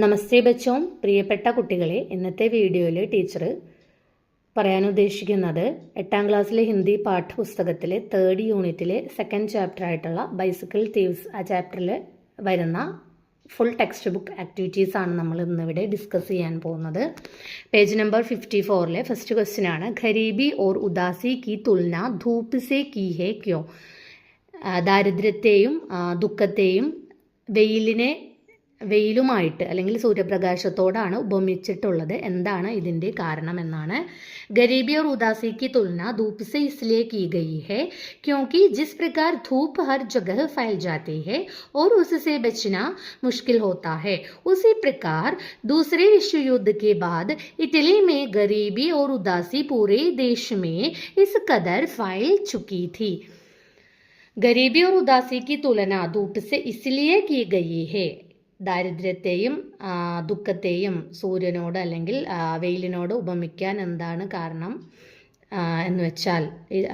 നമസ്തേ ബച്ചോം, പ്രിയപ്പെട്ട കുട്ടികളെ. ഇന്നത്തെ വീഡിയോയിൽ ടീച്ചർ പറയാൻ ഉദ്ദേശിക്കുന്നത് 8ാം ക്ലാസ്സിലെ ഹിന്ദി പാഠപുസ്തകത്തിലെ 3rd യൂണിറ്റിലെ 2nd ചാപ്റ്റർ ആയിട്ടുള്ള ബൈസിക്കിൾ തീവ്സ് ആ ചാപ്റ്ററിൽ വരുന്ന ഫുൾ ടെക്സ്റ്റ് ബുക്ക് ആക്ടിവിറ്റീസ് ആണ് നമ്മൾ ഇന്നിവിടെ ഡിസ്കസ് ചെയ്യാൻ പോകുന്നത്. പേജ് നമ്പർ 54-ലെ ഫസ്റ്റ് ക്വസ്റ്റ്യൻ ആണ്, ഖരീബി ഓർ ഉദാസി കി തുലന ധൂപ് സെ കി ഹെ ക്യോ. ദാരിദ്ര്യത്തെയും ദുഃഖത്തെയും വെയിലുമായിട്ട് അല്ലെങ്കിൽ സൂര്യപ്രകാശത്തോടാണ് ഉപമിച്ചിട്ടുള്ളത്. എന്താണ് ഇതിൻ്റെ കാരണം എന്നാണ്. ഗരീബി और उदासी की तुलना धूप से इसलिए की गई है क्योंकि जिस प्रकार धूप हर जगह फैल जाती है और उससे बचना मुश्किल होता है, उसी प्रकार दूसरे विश्व युद्ध के बाद इटली में गरीबी और उदासी पूरे देश में इस कदर फैल चुकी थी. गरीबी और उदासी की तुलना धूप से इसलिए की गई है. ദാരിദ്ര്യത്തെയും ദുഃഖത്തെയും സൂര്യനോട് അല്ലെങ്കിൽ വെയിലിനോട് ഉപമിക്കാൻ എന്താണ് കാരണം എന്ന് വെച്ചാൽ,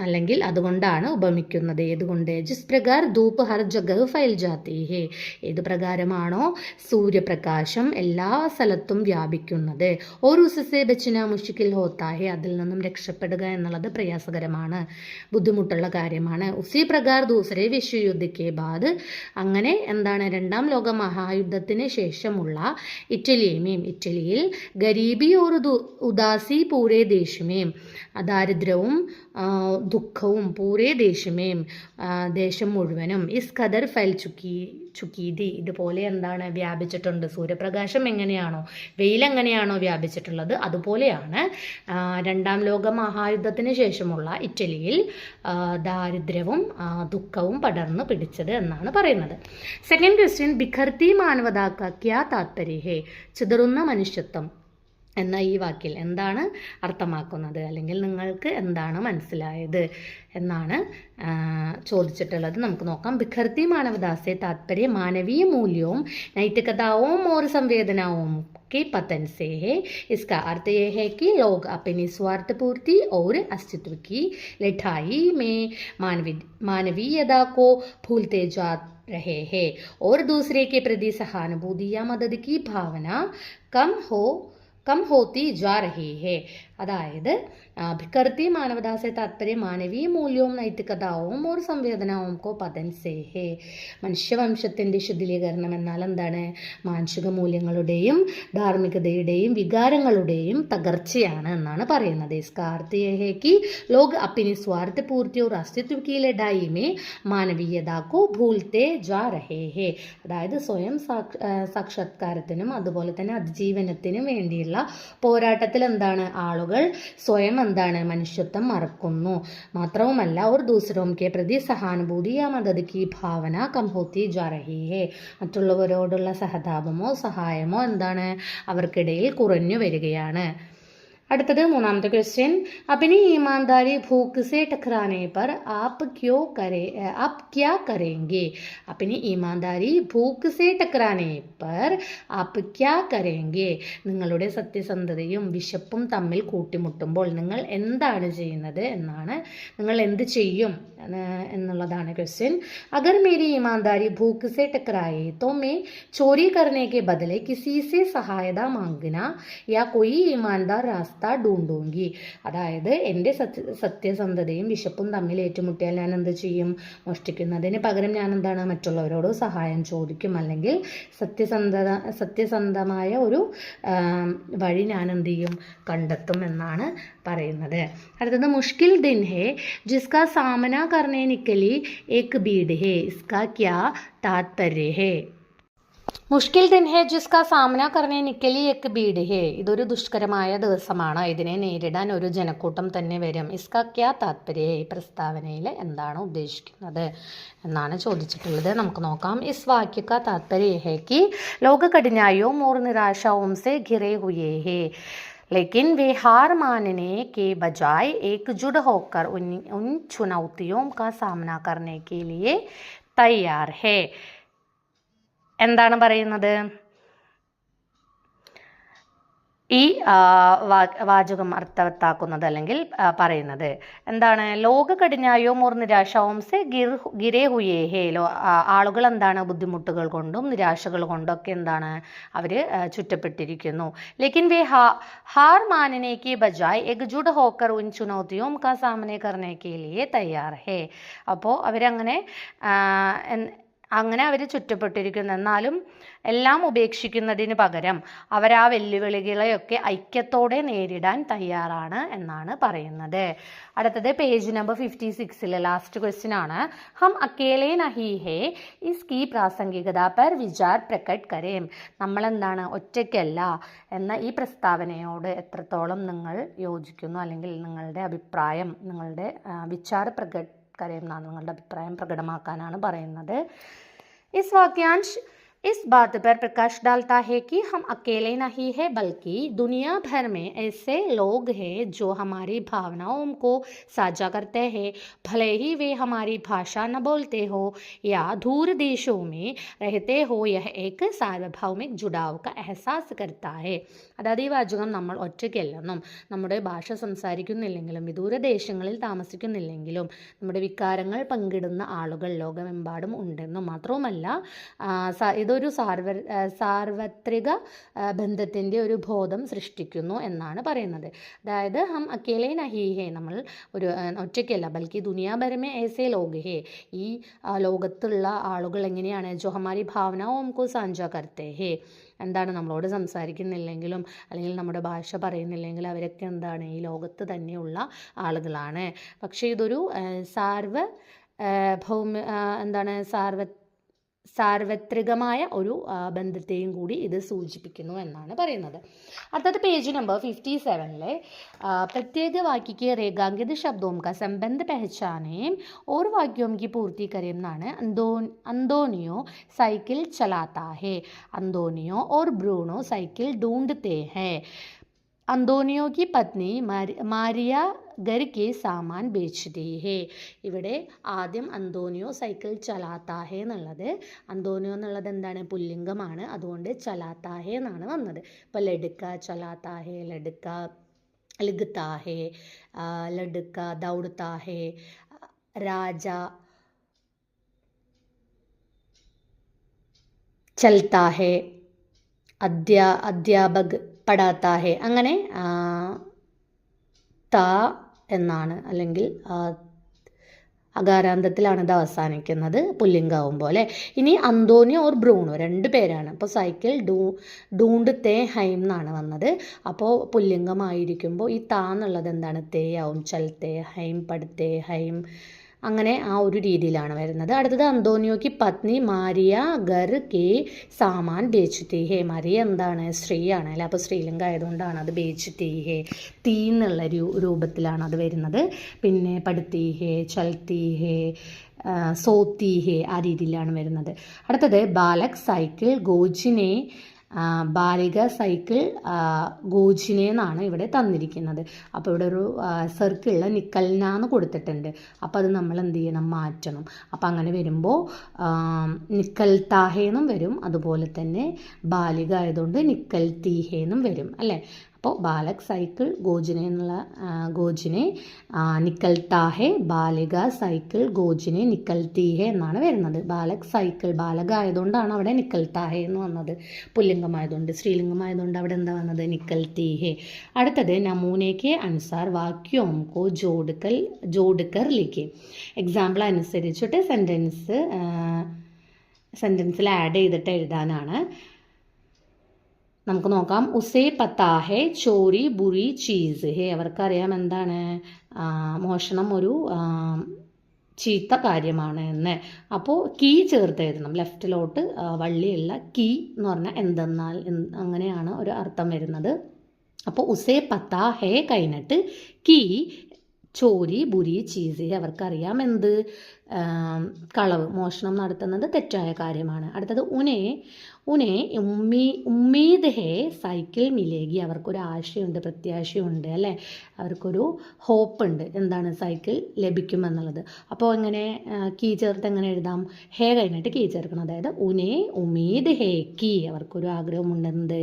അല്ലെങ്കിൽ അതുകൊണ്ടാണ് ഉപമിക്കുന്നത്. ഏതുകൊണ്ട്? ജിസ് പ്രകാർ ധൂപ്പ് ഹർ ജഗഹ് ഫൈൽ ജാത്തി ഹേ. ഏത് പ്രകാരമാണോ സൂര്യപ്രകാശം എല്ലാ സ്ഥലത്തും വ്യാപിക്കുന്നത്. ഓർ ഉസ്സെ ബച്ചന മുഷ്കിൽ ഹോത്താ ഹേ. അതിൽ നിന്നും രക്ഷപ്പെടുക എന്നുള്ളത് പ്രയാസകരമാണ്, ബുദ്ധിമുട്ടുള്ള കാര്യമാണ്. ഉസി പ്രകാർ ദൂസരെ വിശ്വയുദ്ധക്കെ ബാദ്, അങ്ങനെ എന്താണ്, 2ാം ലോക മഹായുദ്ധത്തിന് ശേഷമുള്ള ഇറ്റലിയിൽ ഗരീബി ഓർ ഉദാസി പൂരേ ദേശമേം, ദാരിദ്ര്യവും ദുഃഖവും പൂരേ ദേശമേം, ദേശം മുഴുവനും, ഇസ് ഖദർ ഫൈൽ ചുക്കീതി, ഇതുപോലെ എന്താണ് വ്യാപിച്ചിട്ടുണ്ട്. സൂര്യപ്രകാശം എങ്ങനെയാണോ, വെയിൽ എങ്ങനെയാണോ വ്യാപിച്ചിട്ടുള്ളത്, അതുപോലെയാണ് 2ാം ലോക മഹായുദ്ധത്തിന് ശേഷമുള്ള ഇറ്റലിയിൽ ദാരിദ്ര്യവും ദുഃഖവും പടർന്നു പിടിച്ചത് എന്നാണ് പറയുന്നത്. സെക്കൻഡ് ക്വസ്റ്റ്യൻ, ബിഖർത്തി മാനവതാ കാ ക്യാ താത്പര്യ ഹേ. ചിതറുന്ന മനുഷ്യത്വം എന്ന ഈ വാക്കിൽ എന്താണ് അർത്ഥമാക്കുന്നത്, അല്ലെങ്കിൽ നിങ്ങൾക്ക് എന്താണ് മനസ്സിലായത് എന്നാണ് ചോദിച്ചിട്ടുള്ളത്. നമുക്ക് നോക്കാം. बिखरती मानवता से तात्पर्य मानवीय मूल्यों, नैतिकताओं और संवेदनाओं के पतन से है. इसका अर्थ यह है कि लोग अपनी स्वार्थ पूर्ति और अस्तित्व की लड़ाई में मानवीयता को भूलते जा रहे हैं और दूसरे के प्रति सहानुभूति या मदद की भावना कम होती जा रही है. അതായത് ഭിക്കർത്തി മാനവതാ സെ താത്പര്യ മാനവീയ മൂല്യവും നൈതികതാവും ഓർ സംവേദനാവും കോ പതൻ സേ ഹേ. മനുഷ്യവംശത്തിൻ്റെ ശുദ്ധീകരണം എന്നാൽ എന്താണ്? മാനുഷിക മൂല്യങ്ങളുടെയും ധാർമ്മികതയുടെയും വികാരങ്ങളുടെയും തകർച്ചയാണ് എന്നാണ് പറയുന്നത്. ഇസ്കാർത്തിയേക്ക് ലോക് അപ്പിനി സ്വാർത്ഥ പൂർത്തി ഓർ അസ്തിത്വ കി ലഡായി മേ മാനവീയത കോ ഭൂൽത്തെ ജാ രഹേ ഹേ. അതായത് സ്വയം സാക്ഷാത്കാരത്തിനും അതുപോലെ തന്നെ അതിജീവനത്തിനും വേണ്ടിയുള്ള പോരാട്ടത്തിൽ എന്താണ്, ആളുകൾ സ്വയം എന്താണ്, മനുഷ്യത്വം മറക്കുന്നു. മാത്രവുമല്ല, और दूसरों के प्रति सहानुभूति या मदद की भावना कम होती जा रही है. മറ്റുള്ളവരോടുള്ള സഹതാപമോ സഹായമോ എന്താണ്, അവർക്കിടയിൽ കുറഞ്ഞു വരികയാണ്. അടുത്തത് മൂന്നാമത്തെ ക്വസ്റ്റ്യൻ, अपनी ईमानदारी भूख से टकराने पर आप क्या करेंगे. अपनी ईमानदारी भूख से टकराने पर आप क्या करेंगे. നിങ്ങളുടെ സത്യസന്ധതയും വിശപ്പും തമ്മിൽ കൂട്ടിമുട്ടുമ്പോൾ നിങ്ങൾ എന്താണ് ചെയ്യുന്നത് എന്നാണ്, നിങ്ങൾ എന്ത് ചെയ്യും എന്നുള്ളതാണ് ക്വസ്റ്റ്യൻ. अगर मेरी ईमानदारी भूख से टकराए तो मैं चोरी करने के बदले किसी से सहायता मांगना या कोई ईमानदार रास्ता ഡൂണ്ടൂങ്കി. അതായത് എൻ്റെ സത്യസന്ധതയും വിശപ്പും തമ്മിൽ ഏറ്റുമുട്ടിയാൽ ഞാൻ എന്ത് ചെയ്യും? മോഷ്ടിക്കുന്നതിന് പകരം ഞാൻ എന്താണ്, മറ്റുള്ളവരോട് സഹായം ചോദിക്കും, അല്ലെങ്കിൽ സത്യസന്ധമായ ഒരു വഴി ഞാൻ എന്ത് ചെയ്യും, കണ്ടെത്തും എന്നാണ് പറയുന്നത്. അടുത്തത്, മുഷ്കിൽ ദിൻ ഹേ ജിസ്കാ സാമന കർനെ നിക്കലി ഏക് ബീഡ് ഹേ. ഇസ്കാ ക്യാ താത്പര്യ ഹേ. മുഷ്കിൽ ദിൻ ഹേ ജിസ്കാ സാമന കർനെ നിക്കലി എക് ബീഡ് ഹേ. ഇതൊരു ദുഷ്കരമായ ദിവസമാണ്, ഇതിനെ നേരിടാൻ ഒരു ജനക്കൂട്ടം തന്നെ വരും. ഇസ്കാ ക്യാ താത്പര്യ ഹേ. ഈ പ്രസ്താവനയിൽ എന്താണ് ഉദ്ദേശിക്കുന്നത് എന്നാണ് ചോദിച്ചിട്ടുള്ളത്. നമുക്ക് നോക്കാം. ഇസ് വാക്യ കാ താത്പര്യ ഹേ കി ലോക കഠിനായോ और निराशाओं से घिरे हुए हैं, लेकिन वे हार मानने के बजाय एकजुट होकर उन चुनौतियों का सामना करने के लिए तैयार है. എന്താണ് പറയുന്നത്? ഈ വാചകം അർത്ഥവത്താക്കുന്നത് അല്ലെങ്കിൽ പറയുന്നത് എന്താണ്? ലോക കഠിനായും ഓർ നിരാശവും സെ ഗിരേ ഹുയേ ഹേ. ആളുകൾ എന്താണ്? ബുദ്ധിമുട്ടുകൾ കൊണ്ടും നിരാശകൾ കൊണ്ടും ഒക്കെ എന്താണ്? അവർ ചുറ്റപ്പെട്ടിരിക്കുന്നു. ലേക്കിൻ വേ ഹാർ മാനനെ കി ബജായ് एकजुट होकर उन चुनौतियों का सामने करने के लिए तैयार है. അപ്പോൾ അവരങ്ങനെ അവർ ചുറ്റപ്പെട്ടിരിക്കുന്നു. എന്നാലും എല്ലാം ഉപേക്ഷിക്കുന്നതിന് പകരം അവർ ആ വെല്ലുവിളികളെയൊക്കെ ഐക്യത്തോടെ നേരിടാൻ തയ്യാറാണ് എന്നാണ് പറയുന്നത്. അടുത്തത് പേജ് നമ്പർ 56 ലാസ്റ്റ് ക്വസ്റ്റ്യൻ ആണ്. ഹം അക്കേലെ നഹി ഹേ ഇസ്കി പ്രാസംഗികത പർ വിചാർ പ്രകട് കരേം. നമ്മളെന്താണ്? ഒറ്റയ്ക്കല്ല എന്ന ഈ പ്രസ്താവനയോട് എത്രത്തോളം നിങ്ങൾ യോജിക്കുന്നു, അല്ലെങ്കിൽ നിങ്ങളുടെ അഭിപ്രായം, നിങ്ങളുടെ വിചാർ പ്രകട് കരേം എന്നാണ്, നിങ്ങളുടെ അഭിപ്രായം പ്രകടമാക്കാനാണ് പറയുന്നത്. इस वाक्यांश इस बात पर प्रकाश डालता है कि हम अकेले नहीं हैं, बल्कि दुनिया भर में ऐसे लोग हैं जो हमारी भावनाओं को साझा करते हैं, भले ही वे हमारी भाषा न बोलते हो या दूर देशों में रहते हो. यह एक सार्वभौमिक जुड़ाव का एहसास करता है. അതായത് ഈ വാചകം നമ്മൾ ഒറ്റയ്ക്കല്ലെന്നും നമ്മുടെ ഭാഷ സംസാരിക്കുന്നില്ലെങ്കിലും വിദൂര ദേശങ്ങളിൽ താമസിക്കുന്നില്ലെങ്കിലും നമ്മുടെ വികാരങ്ങൾ പങ്കിടുന്ന ആളുകൾ ലോകമെമ്പാടും ഉണ്ടെന്നും മാത്രവുമല്ല ഇതൊരു സാർവത്രിക ബന്ധത്തിൻ്റെ ഒരു ബോധം സൃഷ്ടിക്കുന്നു എന്നാണ് പറയുന്നത്. അതായത് ഹം അക്കേലെ നഹി ഹേ, നമ്മൾ ഒരു ഒറ്റയ്ക്കല്ല, ബൽക്കി ദുനിയാ ഭരമേ ഏസേ ലോഗ് ഹേ, ഈ ലോകത്തുള്ള ആളുകൾ എങ്ങനെയാണ്? ജോ ഹമാരി ഭാവനാവും കോ സാഞ്ചാ കർത്തേ ഹേ, എന്താണ്? നമ്മളോട് സംസാരിക്കുന്നില്ലെങ്കിലും അല്ലെങ്കിൽ നമ്മുടെ ഭാഷ പറയുന്നില്ലെങ്കിൽ അവരൊക്കെ എന്താണ്? ഈ ലോകത്ത് തന്നെയുള്ള ആളുകളാണ്. പക്ഷേ ഇതൊരു സാർവത്രികമായ ഒരു ബന്ധത്തെയും കൂടി ഇത് സൂചിപ്പിക്കുന്നു എന്നാണ് പറയുന്നത്. അടുത്തത് പേജ് നമ്പർ 57 प्रत्येक वाक्य के रेखांकित शब्दों का संबंध पहचाने और वाक्यों की पूर्ति करें എന്നാണ്. अंतोनियो साइकिल चलाता है. अंतोनियो और ब्रूनो साइकिल ढूंढते हैं. അന്തോണിയോ की പത്നി മാരിയ घर के सामान बेचती है. ഇവിടെ ആദ്യം അന്തോണിയോ സൈക്കിൾ ചലാത്താ ഹേ എന്നുള്ളത്, അന്തോണിയോ എന്നുള്ളത് എന്താണ്? പുല്ലിംഗമാണ്, അതുകൊണ്ട് ചലാത്താ ഹേ എന്നാണ് വന്നത്. ഇപ്പോൾ ലഡുക്ക ചലാത്താ ഹേ, ലഡുക്ക ലിഖ്താ ഹേ, ലഡുക്ക ദൗഡ്താ ഹേ, രാജ ചൽത്താ ഹേ, അധ്യാപക് പഠാത്താ ഹേ. അങ്ങനെ ത എന്നാണ്, അല്ലെങ്കിൽ അകാരാന്തത്തിലാണ് ഇത് അവസാനിക്കുന്നത് പുല്ലിംഗാവുമ്പോൾ അല്ലേ. ഇനി അന്തോണിയോ ഓർ ബ്രൂണോ 2 പേരാണ്. അപ്പോൾ സൈക്കിൾ ഡൂണ്ട് തേ ഹൈം എന്നാണ് വന്നത്. അപ്പോൾ പുല്ലിംഗമായിരിക്കുമ്പോൾ ഈ താ എന്നുള്ളത് എന്താണ്? തേ ആവും. ചൽത്തേ ഹൈം, പഠിത്തേ ഹൈം, അങ്ങനെ ആ ഒരു രീതിയിലാണ് വരുന്നത്. അടുത്തത് അന്തോണിയോക്ക് പത്നി മാരിയ ഘർ കെ സാമാൻ ബേച്ചുത്തി ഹേ. മാരിയ എന്താണ്? സ്ത്രീയാണ് അല്ലേ. അപ്പോൾ സ്ത്രീലിംഗം ആയതുകൊണ്ടാണ് അത് ബേച്ചുത്തി ഹേ, തീ എന്നുള്ള രൂപത്തിലാണ് അത് വരുന്നത്. പിന്നെ പഠിത്തി ഹേ, ചൽത്തി ഹേ, സോത്തി ഹേ, ആ രീതിയിലാണ് വരുന്നത്. അടുത്തത് ബാലക് സൈക്കിൾ ഗോജിനെ, ബാലിക സൈക്കിൾ ഗോജിനെ എന്നാണ് ഇവിടെ തന്നിരിക്കുന്നത്. അപ്പോൾ ഇവിടെ ഒരു സർക്കിളിൽ നിക്കൽനാന്ന് കൊടുത്തിട്ടുണ്ട്. അപ്പോൾ അത് നമ്മൾ എന്ത് ചെയ്യണം? മാറ്റണം. അപ്പോൾ അങ്ങനെ വരുമ്പോൾ നിക്കൽ താഹേന്നും വരും, അതുപോലെ തന്നെ ബാലിക ആയതുകൊണ്ട് നിക്കൽ തീഹേന്നും വരും അല്ലേ. അപ്പോൾ ബാലക് സൈക്കിൾ ഗോജിനെ നിക്കൽത്താ ഹേ, ബാലിക സൈക്കിൾ ഗോജിനെ നിക്കൽത്തി ഹേ എന്നാണ് വരുന്നത്. ബാലക് സൈക്കിൾ, ബാലക ആയതുകൊണ്ടാണ് അവിടെ നിക്കൽത്താ ഹേ എന്ന് വന്നത്. പുല്ലിംഗമായതുകൊണ്ട്, സ്ത്രീലിംഗമായതുകൊണ്ട് അവിടെ എന്താ വന്നത്? നിക്കൽത്തി ഹേ. അടുത്തത് നമൂനയ്ക്ക് അനുസാർ വാക്യോം കോ ജോഡ്കർ ലിഖേ. എക്സാമ്പിൾ അനുസരിച്ചിട്ട് സെൻറ്റൻസിൽ ആഡ് ചെയ്തിട്ട് എഴുതാനാണ്. നമുക്ക് നോക്കാം. ഉസേ പത്താ ഹേ ചോരി ബുറി ചീസ് ഹേ. അവർക്കറിയാം എന്താണ് മോഷണം ഒരു ചീത്ത കാര്യമാണ് എന്ന്. അപ്പോൾ കീ ചേർത്ത് എഴുതണം. ലെഫ്റ്റിലോട്ട് വള്ളിയുള്ള കീ എന്ന് പറഞ്ഞാൽ എന്തെന്നാൽ, അങ്ങനെയാണ് ഒരു അർത്ഥം വരുന്നത്. അപ്പോൾ ഉസേ പത്താ ഹേ കഴിഞ്ഞിട്ട് കീ ചോരി ബുരി ചീസ്. അവർക്കറിയാം എന്ത്? കളവ്, മോഷണം നടത്തുന്നത് തെറ്റായ കാര്യമാണ്. അടുത്തത് ഉനെ ഉമ്മീദ് ഹേ സൈക്കിൾ മിലേഗി, അവർക്കൊരു ആശയുണ്ട്, പ്രത്യാശയുണ്ട് അല്ലേ, അവർക്കൊരു ഹോപ്പ് ഉണ്ട്, എന്താണ് സൈക്കിൾ ലഭിക്കുമെന്നുള്ളത്. അപ്പോൾ ഇങ്ങനെ കീ ചേർത്ത് എങ്ങനെ എഴുതാം, ഹേ കഴിഞ്ഞിട്ട് കീ ചേർക്കണം. അതായത് ഉനെ ഉമീദ് ഹേ കി, അവർക്കൊരു ആഗ്രഹമുണ്ടെന്ത്,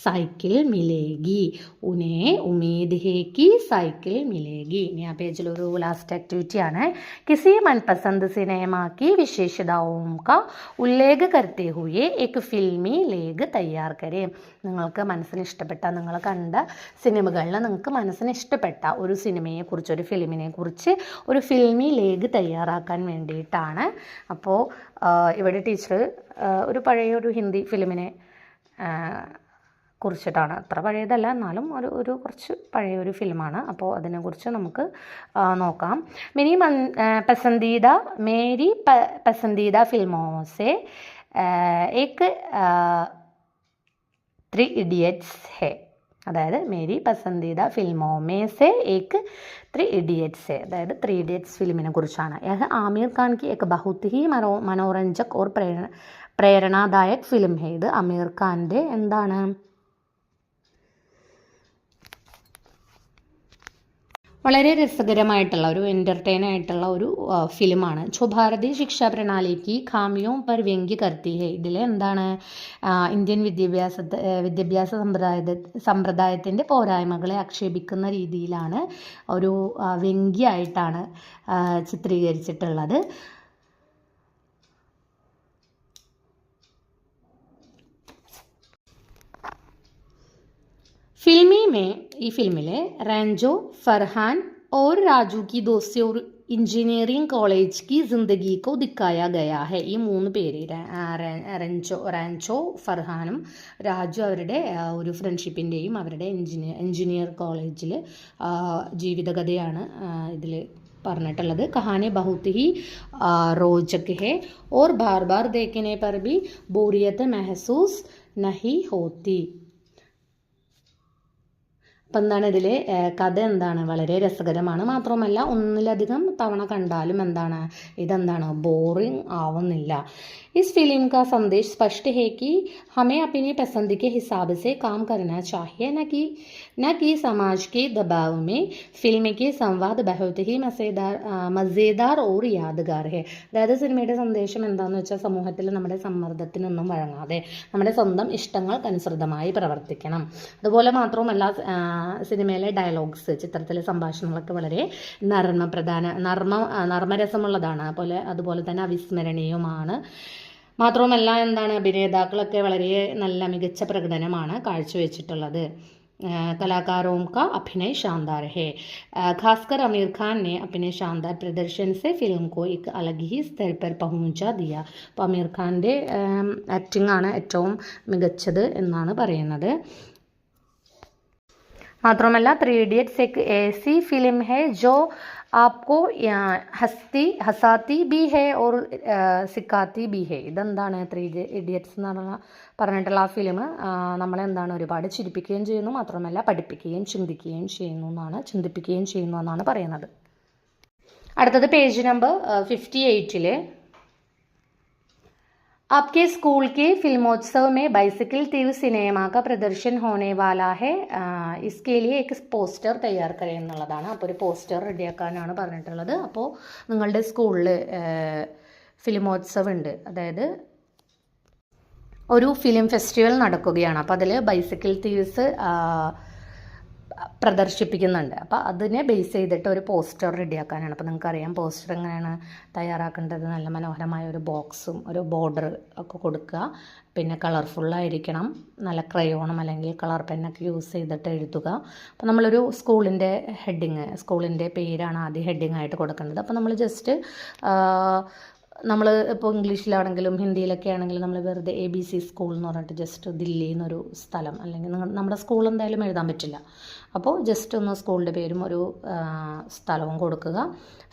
സൈക്കിൾ മിലേഗി, ഉനെ ഉമീദ് ഹേ കി സൈക്കിൾ മിലേഗി. ഇനി ആ പേജിലൊരു ലാസ്റ്റ് ആക്ടിവിറ്റി ആണ്. കിസി मनपसंद सिनेमा की विशेषताओं का उल्लेख करते हुए एक फिल्मी लेख तैयार करें. നിങ്ങൾക്ക് മനസ്സിന് ഇഷ്ടപ്പെട്ട, നിങ്ങൾ കണ്ട സിനിമകളിൽ നിങ്ങൾക്ക് മനസ്സിന് ഇഷ്ടപ്പെട്ട ഒരു സിനിമയെക്കുറിച്ച്, ഒരു ഫിലിമിനെ കുറിച്ച് ഒരു ഫിൽമി ലേഖ് തയ്യാറാക്കാൻ വേണ്ടിയിട്ടാണ്. അപ്പോൾ ഇവിടെ ടീച്ചർ ഒരു പഴയൊരു ഹിന്ദി ഫിലിമിനെ കുറിച്ചിട്ടാണ്, അത്ര പഴയതല്ല എന്നാലും ഒരു കുറച്ച് പഴയൊരു ഫിലിമാണ്. അപ്പോൾ അതിനെക്കുറിച്ച് നമുക്ക് നോക്കാം. മേരി പസന്ദീദ ഫിൽമോ സെ ഏക് 3 ഇഡിയറ്റ്സ് ഹേ. അതായത് മേരി പസന്ദീദ ഫിൽമോ മേ സെ ഏക് 3 ഇഡിയറ്റ്സ് ഹേ, അതായത് 3 ഇഡിയറ്റ്സ് ഫിലിമിനെ കുറിച്ചാണ്. യഹ് ആമിർ ഖാൻ की एक बहुत ही മനോരഞ്ജക് और പ്രേരണാദായക് ഫിലിം ഹേ. ഇത് ആമിർ ഖാൻ്റെ എന്താണ്, വളരെ രസകരമായിട്ടുള്ള ഒരു എൻ്റർടൈൻ ആയിട്ടുള്ള ഒരു ഫിലിമാണ്. जो भारतीय शिक्षा प्रणाली की खामियों पर व्यंग्य करती है. ഇതിൽ എന്താണ്, ഇന്ത്യൻ വിദ്യാഭ്യാസ സമ്പ്രദായത്തിൻ്റെ പോരായ്മകളെ ആക്ഷേപിക്കുന്ന രീതിയിലാണ്, ഒരു വ്യംഗ്യമായിട്ടാണ് ചിത്രീകരിച്ചിട്ടുള്ളത്. ഈ ഫിലിമിലെ റാഞ്ചോ, ഫർഹാൻ और राजू की दोस्ती और इंजीनियरिंग कॉलेज की ज़िंदगी को दिखाया गया है. ഈ 3 പേര് റാഞ്ചോ ഫർഹാനും രാജു അവരുടെ ഒരു ഫ്രണ്ട്ഷിപ്പിൻ്റെയും അവരുടെ എഞ്ചിനീയർ കോളേജിൽ ജീവിതകഥയാണ് ഇതിൽ പറഞ്ഞിട്ടുള്ളത്. കഹാനി ബഹുത് ഹി रोचक है और बार बार देखने पर भी बोरियत महसूस नहीं होती. അപ്പം എന്താണ് ഇതിലെ കഥ എന്താണ്, വളരെ രസകരമാണ്, മാത്രമല്ല ഒന്നിലധികം തവണ കണ്ടാലും എന്താണ്, ഇതെന്താണ്, ബോറിംഗ് ആവുന്നില്ല. इस फिल्म का संदेश स्पष्ट है कि हमें अपनी पसंद के हिसाब से काम करना चाहिए, न कि समाज के दबाव में. फिल्म के संवाद बहुत ही मज़ेदार और यादगार है. അതായത് സിനിമയുടെ സന്ദേശം എന്താണെന്ന് വെച്ചാൽ, സമൂഹത്തിൽ നമ്മുടെ സമ്മർദ്ദത്തിനൊന്നും വഴങ്ങാതെ നമ്മുടെ സ്വന്തം ഇഷ്ടങ്ങൾക്കനുസൃതമായി പ്രവർത്തിക്കണം. അതുപോലെ മാത്രമല്ല സിനിമയിലെ ഡയലോഗ്സ്, ചിത്രത്തിലെ സംഭാഷണങ്ങളൊക്കെ വളരെ നർമ്മരസമുള്ളതാണ്, അതുപോലെ തന്നെ അവിസ്മരണീയമാണ്. മാത്രവുമല്ല എന്താണ്, അഭിനേതാക്കളൊക്കെ വളരെ നല്ല മികച്ച പ്രകടനമാണ് കാഴ്ചവെച്ചിട്ടുള്ളത്. कलाकारों का अभिनय शानदार है. खासकर आमिर खान ने अपने शानदार प्रदर्शन से फिल्म को एक अलग ही स्तर पर पहुंचा दिया. അപ്പോൾ ആമിർ ഖാൻ്റെ ആക്ടിംഗ് ആണ് ഏറ്റവും മികച്ചത് എന്നാണ് പറയുന്നത്. മാത്രമല്ല 3 ഇഡിയറ്റ്സ് एक ऐसी फिल्म है जो आपको हंसाती भी है और सिखाती भी है. ഇതെന്താണ് 3 ഇഡിയറ്റ്സ് എന്ന് പറഞ്ഞിട്ടുള്ള ആ ഫിലിം നമ്മളെന്താണ് ഒരുപാട് ചിരിപ്പിക്കുകയും ചെയ്യുന്നു, മാത്രമല്ല പഠിപ്പിക്കുകയും ചിന്തിപ്പിക്കുകയും ചെയ്യുന്നു എന്നാണ് പറയുന്നത്. അടുത്തത് പേജ് നമ്പർ 58 आपके स्कूल के फिल्मोत्सव में बाइसिकल तीर सिनेमा का प्रदर्शन होने वाला है. इसके लिए एक പോസ്റ്റർ തയ്യാർ കരേ എന്നുള്ളതാണ്. അപ്പോൾ ഒരു പോസ്റ്റർ റെഡിയാക്കാനാണ് പറഞ്ഞിട്ടുള്ളത്. അപ്പോൾ നിങ്ങളുടെ സ്കൂളിൽ ഫിലിമോത്സവം ഉണ്ട്, അതായത് ഒരു ഫിലിം ഫെസ്റ്റിവൽ നടക്കുകയാണ്. അപ്പോൾ അതിൽ ബൈസിക്കിൾ തീവ്സ് പ്രദർശിപ്പിക്കുന്നുണ്ട്. അപ്പോൾ അതിനെ ബേസ് ചെയ്തിട്ട് ഒരു പോസ്റ്റർ റെഡിയാക്കാനാണ്. അപ്പോൾ നിങ്ങൾക്കറിയാം പോസ്റ്റർ എങ്ങനെയാണ് തയ്യാറാക്കേണ്ടത്. നല്ല മനോഹരമായ ഒരു ബോക്സും ഒരു ബോർഡർ ഒക്കെ കൊടുക്കുക, പിന്നെ കളർഫുള്ളായിരിക്കണം, നല്ല ക്രയോണും അല്ലെങ്കിൽ കളർ പെന്നൊക്കെ യൂസ് ചെയ്തിട്ട് എഴുതുക. അപ്പോൾ നമ്മളൊരു സ്കൂളിൻ്റെ പേരാണ് ആദ്യം ഹെഡിങ് ആയിട്ട് കൊടുക്കേണ്ടത്. അപ്പോൾ നമ്മൾ ജസ്റ്റ് നമ്മൾ ഇപ്പോൾ ഇംഗ്ലീഷിലാണെങ്കിലും ഹിന്ദിയിലൊക്കെ ആണെങ്കിലും നമ്മൾ വെറുതെ ABC സ്കൂൾ എന്ന് പറഞ്ഞിട്ട് ജസ്റ്റ് ദില്ലി എന്നൊരു സ്ഥലം, അല്ലെങ്കിൽ നമ്മുടെ സ്കൂൾ എന്തായാലും എഴുതാൻ പറ്റില്ല. അപ്പോൾ ജസ്റ്റ് ഒന്ന് സ്കൂളിൻ്റെ പേരും ഒരു സ്ഥലവും കൊടുക്കുക.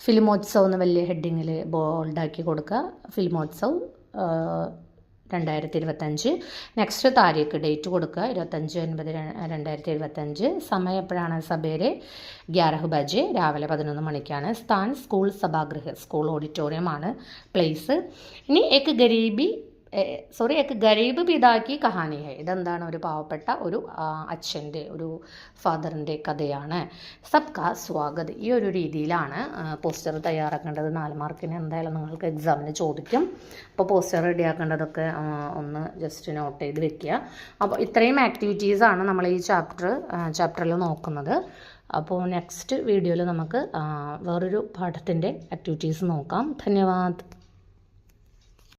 ഫിലിമോത്സവ് എന്ന് വലിയ ഹെഡിങ്ങിൽ ബോൾഡാക്കി കൊടുക്കുക. ഫിലിമോത്സവ് 2025. നെക്സ്റ്റ് താരീഖ് ഡേറ്റ് കൊടുക്കുക 25/9/2025. സമയം എപ്പോഴാണ്, സബേരെ 11 ബജെ, രാവിലെ 11 മണിക്കാണ്. സ്ഥാൻ സ്കൂൾ സഭാഗൃഹ, സ്കൂൾ ഓഡിറ്റോറിയമാണ് പ്ലേസ്. ഇനി ഏക് ഗരീബി एक ഗരീബ് പിതാ കി കഹാനി ഹൈ. ഇതെന്താണ്, ഒരു പാവപ്പെട്ട ഒരു അച്ഛൻ്റെ, ഒരു ഫാദറിൻ്റെ കഥയാണ്. സബ്കാ സ്വാഗത്. ഈ ഒരു രീതിയിലാണ് പോസ്റ്റർ തയ്യാറാക്കേണ്ടത്. 4 മാർക്കിന് എന്തായാലും നിങ്ങൾക്ക് എക്സാമിന് ചോദിക്കും. അപ്പോൾ പോസ്റ്റർ റെഡിയാക്കേണ്ടതൊക്കെ ഒന്ന് ജസ്റ്റ് നോട്ട് ചെയ്ത് വെക്കുക. അപ്പോൾ ഇത്രയും ആക്ടിവിറ്റീസാണ് നമ്മൾ ഈ ചാപ്റ്ററിൽ നോക്കുന്നത്. അപ്പോൾ നെക്സ്റ്റ് വീഡിയോയിൽ നമുക്ക് വേറൊരു പാഠത്തിൻ്റെ ആക്ടിവിറ്റീസ് നോക്കാം. ധന്യവാദ്.